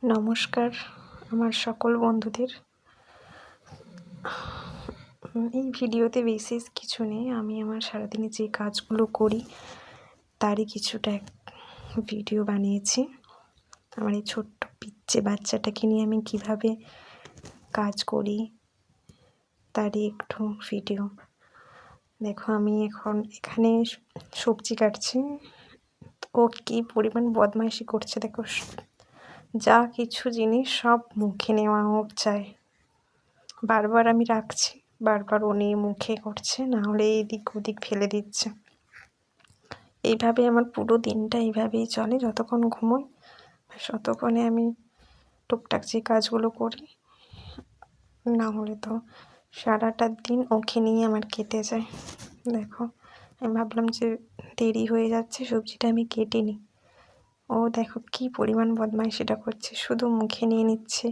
নমস্কার আমার সকল বন্ধুদের। এই ভিডিওতে বিশেষ কিছু নেই, আমি আমার সারাদিনে যে কাজগুলো করি তারই কিছুটা ভিডিও বানিয়েছি। আমার এই ছোট্ট পিচ্চে বাচ্চাটাকে নিয়ে আমি কিভাবে কাজ করি তারই একটু ভিডিও। দেখো, আমি এখন এখানে সবজি কাটছি। ও কী পরিমাণ বদমাইশি করছে দেখো, যা কিছু জিনিস সব মুখে নেওয়া ওর চাই। বারবার আমি রাখছি, বারবার ও নিয়ে মুখে করছে, না হলে এদিক ওদিক ফেলে দিচ্ছে। এইভাবে আমার পুরো দিনটা এইভাবেই চলে। যতক্ষণ ঘুমোই ততক্ষণে আমি টুকটাক যে কাজগুলো করি, না হলে তো সারাটা দিন ওকে নিয়ে আমার কেটে যায়। দেখো, আমি ভাবলাম যে দেরি হয়ে যাচ্ছে, সবজিটা আমি কেটে নিই। ও দেখো কী পরিমাণ বদমাইশিটা করছে, শুধু মুখে নিয়ে নিচ্ছে,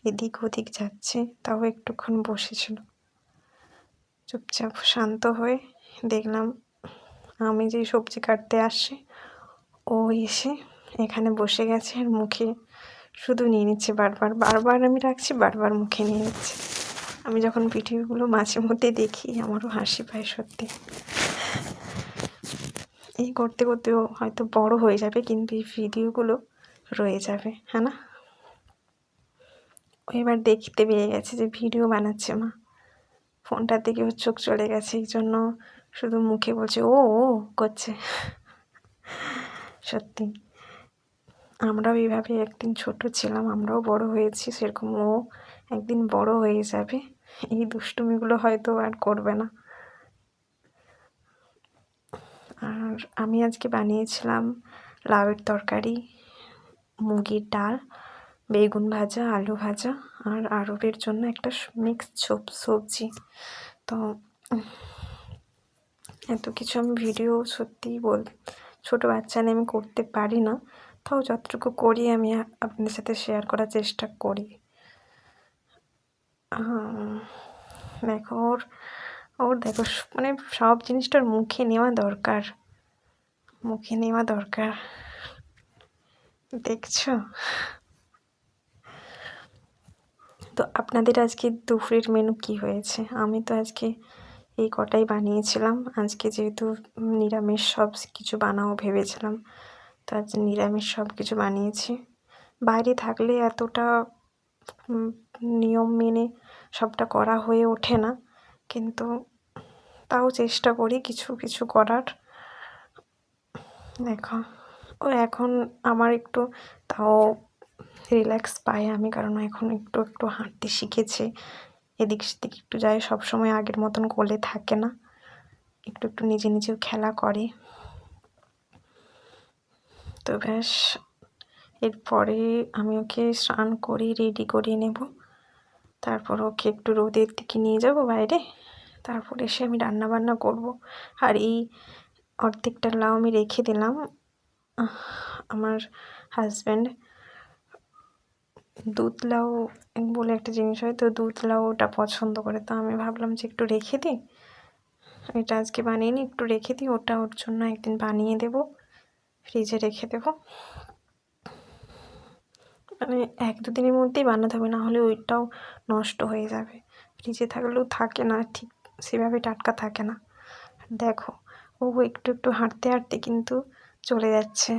এদিক ওদিক যাচ্ছে। তাও একটুক্ষণ বসেছিল, চুপচাপ শান্ত হয়ে দেখলাম আমি যে সবজি কাটতে আসছি, ও এসে এখানে বসে গেছে আর মুখে শুধু নিয়ে নিচ্ছে। বারবার বারবার আমি রাখছি, বারবার মুখে নিয়ে নিচ্ছে। আমি যখন ভিডিওগুলো মাঝে মধ্যে দেখি আমারও হাসি পায় সত্যি। এই করতে করতে ও হয়তো বড় হয়ে যাবে, কিন্তু এই ভিডিওগুলো রয়ে যাবে, হ্যাঁ না? ও এবার দেখতে পেয়ে গেছে যে ভিডিও বানাচ্ছে মা, ফোনটার দিকে ওর চোখ চলে গেছে, এই জন্য শুধু মুখে বলছে ও ও করছে। সত্যি আমরাও এইভাবে একদিন ছোট ছিলাম, আমরাও বড় হয়েছি, সেরকম ও একদিন বড় হয়ে যাবে, এই দুষ্টুমিগুলো হয়তো আর করবে না। আর আমি আজকে বানিয়েছিলাম লাউয়ের তরকারি, মুগের ডাল, বেগুন ভাজা, আলু ভাজা, আর আরবের জন্য একটা মিক্সড সবজি। তো এত কিছু আমি ভিডিও সত্যিই ছোটো বাচ্চা নিয়ে আমি করতে পারি না, তাও যতটুকু করি আমি আপনাদের সাথে শেয়ার করার চেষ্টা করি। দেখো ওর দেখো মানে সব জিনিসটার মুখে নেওয়া দরকার, মুখে নেওয়া দরকার। দেখছো? তো আপনাদের আজকে দুপুরের মেনু কি হয়েছে? আমি তো আজকে এই কটাই বানিয়েছিলাম। আজকে যেহেতু নিরামিষ সব কিছু বানাবো ভেবেছিলাম, তো আজ নিরামিষ সব কিছু বানিয়েছি। বাইরে থাকলে এতটা নিয়ম মেনে সবটা করা হয়ে ওঠে না, কিন্তু তাও চেষ্টা করি কিছু কিছু করার। দেখো, ও এখন আমার একটু তাও রিল্যাক্স পাই আমি, কারণ এখন একটু একটু হাঁটতে শিখেছে, এদিক সেদিক একটু যায়, সবসময় আগের মতন কোলে থাকে না, একটু একটু নিজে নিজেও খেলা করে। তো ব্যাস, এরপরে আমি ওকে স্নান করে রেডি করে নেব, তারপর ওকে একটু রোদের দিকে নিয়ে যাব বাইরে, তারপর এসে আমি রান্না বান্না করব। আর এই অর্ধেকটা লাউ আমি রেখে দিলাম, আমার হাজব্যান্ড দুধ লাউ বলে একটা জিনিস হয়, তো দুধ লাউ ওটা পছন্দ করে, তো আমি ভাবলাম যে একটু রেখে দিই, এটা আজকে বানিয়ে নিই, একটু রেখে দিই, ওটা ওর জন্য একদিন বানিয়ে দেব, ফ্রিজে রেখে দেব। মানে 1-2 দিনের মধ্যেই বানাতে হবে, না হলে ওইটাও নষ্ট হয়ে যাবে। ফ্রিজে থাকলেও থাকে না ঠিক সেভাবে, টাটকা থাকে না। দেখো, ও একটু একটু হাঁটতে হাঁটতে কিন্তু চলে যাচ্ছে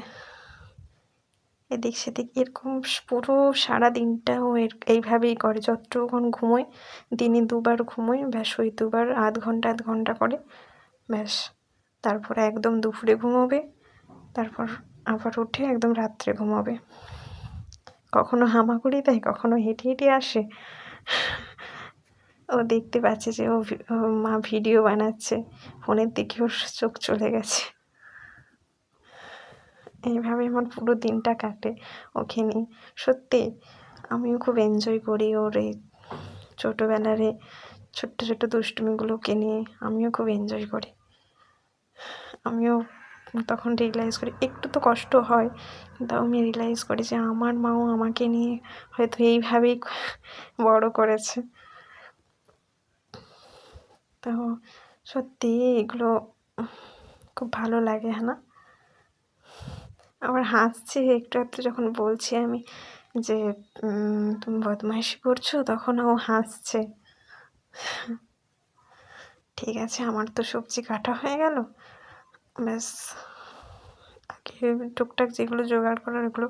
এদিক সেদিক, এরকম পুরো সারা দিনটা ও এইভাবেই করে। যতক্ষণ ঘুমোয়, দিনে 2বার ঘুমোয়, ব্যাস ওই 2বার আধ ঘন্টা করে, ব্যাস। তারপর একদম দুপুরে ঘুমোবে, তারপর আবার উঠে একদম রাত্রে ঘুমোবে। কখনো হামাগুড়ি দেয়, কখনো হেঁটে হেঁটে আসে। ও দেখতে পাচ্ছে যে ও মা ভিডিও বানাচ্ছে, ফোনের দিকে ওর চোখ চলে গেছে। এইভাবে আমার পুরো দিনটা কাটে ওকে নিয়ে। সত্যি আমিও খুব এনজয় করি ওর এই ছোটোবেলার ছোট্ট ছোট্ট দুষ্টুমিগুলোকে নিয়ে, আমিও খুব এনজয় করি। আমিও তখন রিয়েলাইজ করি, একটু তো কষ্ট হয়, কিন্তু আমি রিয়েলাইজ করি যে আমার মাও আমাকে নিয়ে হয়তো এইভাবেই বড় করেছে। তো সত্যি এগুলো খুব ভালো লাগে, হ্যাঁ না? আবার হাসছে একটু একটু যখন বলছি আমি, যে তুমি বদমাইশি করছো, তখন ও হাসছে। ঠিক আছে, আমার তো সবজি কাটা হয়ে গেল। ব্যাস, আগে টুকটাক যেগুলো জোগাড় করার ওগুলো